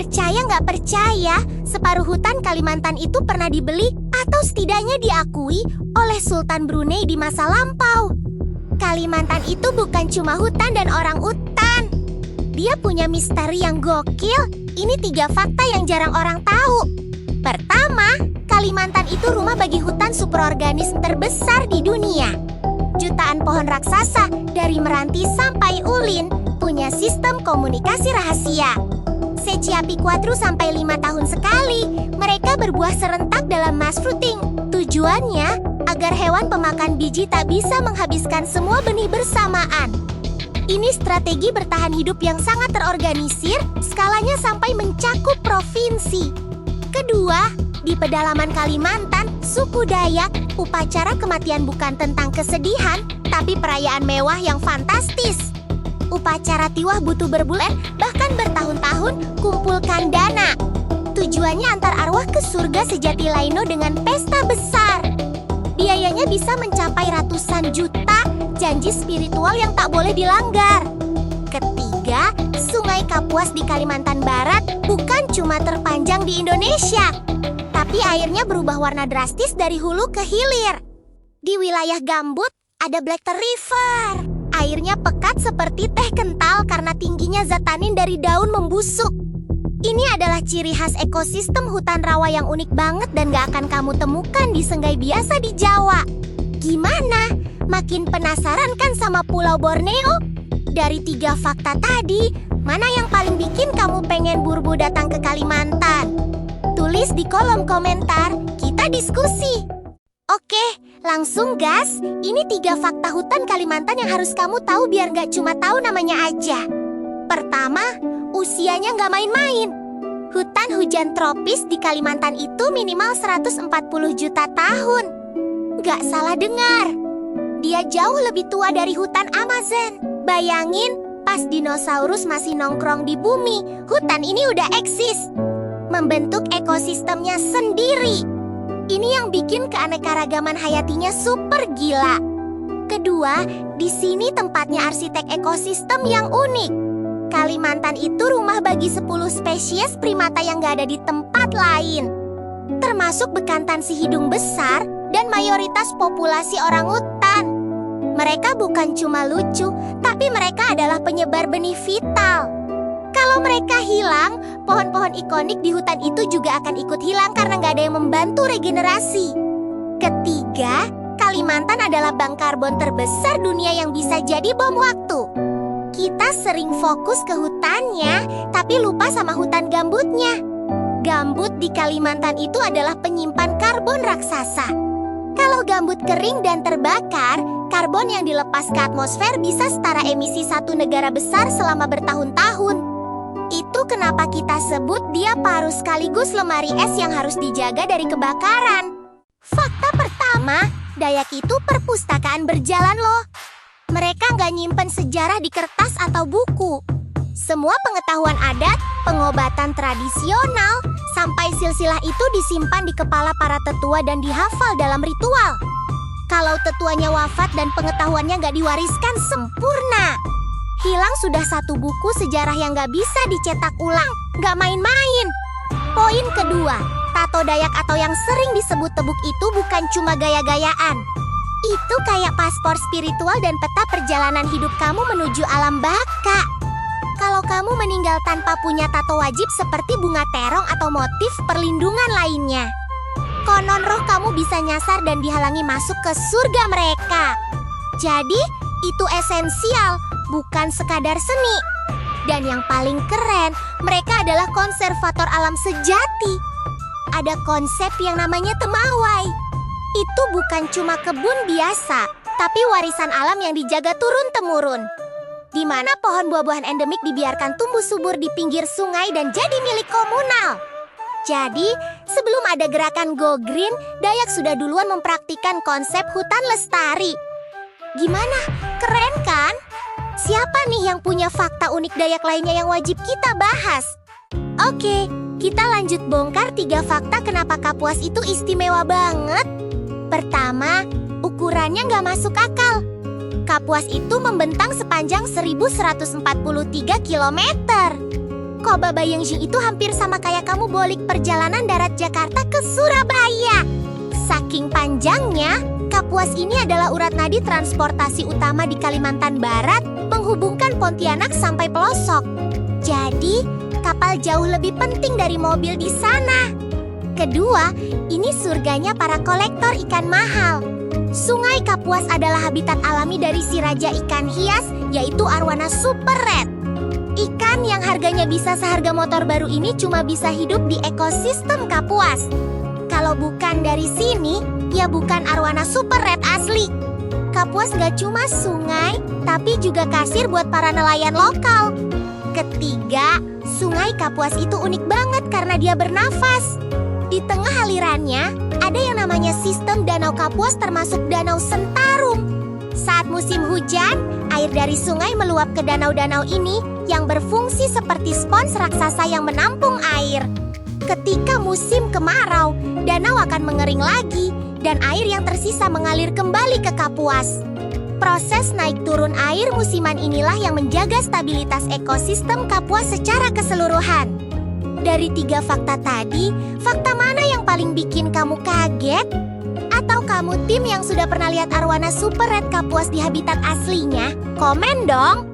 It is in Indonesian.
nggak percaya, separuh hutan Kalimantan itu pernah dibeli atau setidaknya diakui oleh Sultan Brunei di masa lampau. Kalimantan itu bukan cuma hutan dan orang utan. Dia punya misteri yang gokil. Ini 3 fakta yang jarang orang tahu. Pertama, Kalimantan itu rumah bagi hutan superorganisme terbesar di dunia. Jutaan pohon raksasa dari Meranti sampai Ulin punya sistem komunikasi rahasia. Setiap 4 sampai 5 tahun sekali, mereka berbuah serentak dalam mass fruiting. Tujuannya agar hewan pemakan biji tak bisa menghabiskan semua benih bersamaan. Ini strategi bertahan hidup yang sangat terorganisir, skalanya sampai mencakup provinsi. Kedua, di pedalaman Kalimantan, suku Dayak, upacara kematian bukan tentang kesedihan, tapi perayaan mewah yang fantastis. Upacara tiwah butuh berbulan, bahkan bertahun-tahun, kumpulkan dana. Tujuannya antar arwah ke surga sejati Laino dengan pesta besar. Biayanya bisa mencapai ratusan juta, janji spiritual yang tak boleh dilanggar. Ketiga, Sungai Kapuas di Kalimantan Barat bukan cuma terpanjang di Indonesia, tapi airnya berubah warna drastis dari hulu ke hilir. Di wilayah gambut ada Blackter River. Airnya pekat seperti teh kental karena tingginya zat tanin dari daun membusuk. Ini adalah ciri khas ekosistem hutan rawa yang unik banget dan gak akan kamu temukan di Senggai biasa di Jawa. Gimana? Makin penasaran kan sama Pulau Borneo? Dari 3 fakta tadi, mana yang paling bikin kamu pengen buru-buru datang ke Kalimantan? Tulis di kolom komentar, kita diskusi. Oke, langsung gas. Ini 3 fakta hutan Kalimantan yang harus kamu tahu biar gak cuma tahu namanya aja. Pertama, usianya nggak main-main. Hutan hujan tropis di Kalimantan itu minimal 140 juta tahun. Nggak salah dengar. Dia jauh lebih tua dari hutan Amazon. Bayangin, pas dinosaurus masih nongkrong di bumi, hutan ini udah eksis. Membentuk ekosistemnya sendiri. Ini yang bikin keanekaragaman hayatinya super gila. Kedua, di sini tempatnya arsitek ekosistem yang unik. Kalimantan itu rumah bagi 10 spesies primata yang gak ada di tempat lain. Termasuk bekantan si hidung besar dan mayoritas populasi orangutan. Mereka bukan cuma lucu, tapi mereka adalah penyebar benih vital. Kalau mereka hilang, pohon-pohon ikonik di hutan itu juga akan ikut hilang karena gak ada yang membantu regenerasi. Ketiga, Kalimantan adalah bank karbon terbesar dunia yang bisa jadi bom waktu. Kita sering fokus ke hutannya, tapi lupa sama hutan gambutnya. Gambut di Kalimantan itu adalah penyimpan karbon raksasa. Kalau gambut kering dan terbakar, karbon yang dilepas ke atmosfer bisa setara emisi satu negara besar selama bertahun-tahun. Itu kenapa kita sebut dia paru sekaligus lemari es yang harus dijaga dari kebakaran. Fakta pertama, Dayak itu perpustakaan berjalan loh. Mereka nggak nyimpen sejarah di kertas atau buku. Semua pengetahuan adat, pengobatan tradisional, sampai silsilah itu disimpan di kepala para tetua dan dihafal dalam ritual. Kalau tetuanya wafat dan pengetahuannya nggak diwariskan sempurna, hilang sudah 1 buku sejarah yang nggak bisa dicetak ulang, nggak main-main. Poin kedua, tato Dayak atau yang sering disebut tebuk itu bukan cuma gaya-gayaan. Itu kayak paspor spiritual dan peta perjalanan hidup kamu menuju alam baka. Kalau kamu meninggal tanpa punya tato wajib seperti bunga terong atau motif perlindungan lainnya, konon roh kamu bisa nyasar dan dihalangi masuk ke surga mereka. Jadi, itu esensial, bukan sekadar seni. Dan yang paling keren, mereka adalah konservator alam sejati. Ada konsep yang namanya temawai. Itu bukan cuma kebun biasa, tapi warisan alam yang dijaga turun-temurun. Di mana pohon buah-buahan endemik dibiarkan tumbuh subur di pinggir sungai dan jadi milik komunal. Jadi, sebelum ada gerakan Go Green, Dayak sudah duluan mempraktikkan konsep hutan lestari. Gimana? Keren kan? Siapa nih yang punya fakta unik Dayak lainnya yang wajib kita bahas? Oke, kita lanjut bongkar 3 fakta kenapa Kapuas itu istimewa banget. Pertama, ukurannya nggak masuk akal. Kapuas itu membentang sepanjang 1143 km. Koba Bayeongjin itu hampir sama kayak kamu bolik perjalanan darat Jakarta ke Surabaya. Saking panjangnya, Kapuas ini adalah urat nadi transportasi utama di Kalimantan Barat, menghubungkan Pontianak sampai pelosok. Jadi, kapal jauh lebih penting dari mobil di sana. Kedua, ini surganya para kolektor ikan mahal. Sungai Kapuas adalah habitat alami dari si raja ikan hias, yaitu arwana super red. Ikan yang harganya bisa seharga motor baru ini cuma bisa hidup di ekosistem Kapuas. Kalau bukan dari sini, ya bukan arwana super red asli. Kapuas gak cuma sungai, tapi juga kasir buat para nelayan lokal. Ketiga, sungai Kapuas itu unik banget karena dia bernafas. Di tengah alirannya, ada yang namanya sistem Danau Kapuas termasuk Danau Sentarum. Saat musim hujan, air dari sungai meluap ke danau-danau ini yang berfungsi seperti spons raksasa yang menampung air. Ketika musim kemarau, danau akan mengering lagi dan air yang tersisa mengalir kembali ke Kapuas. Proses naik turun air musiman inilah yang menjaga stabilitas ekosistem Kapuas secara keseluruhan. Dari 3 fakta tadi, fakta mana yang paling bikin kamu kaget? Atau kamu tim yang sudah pernah lihat arwana super red Kapuas di habitat aslinya? Komen dong!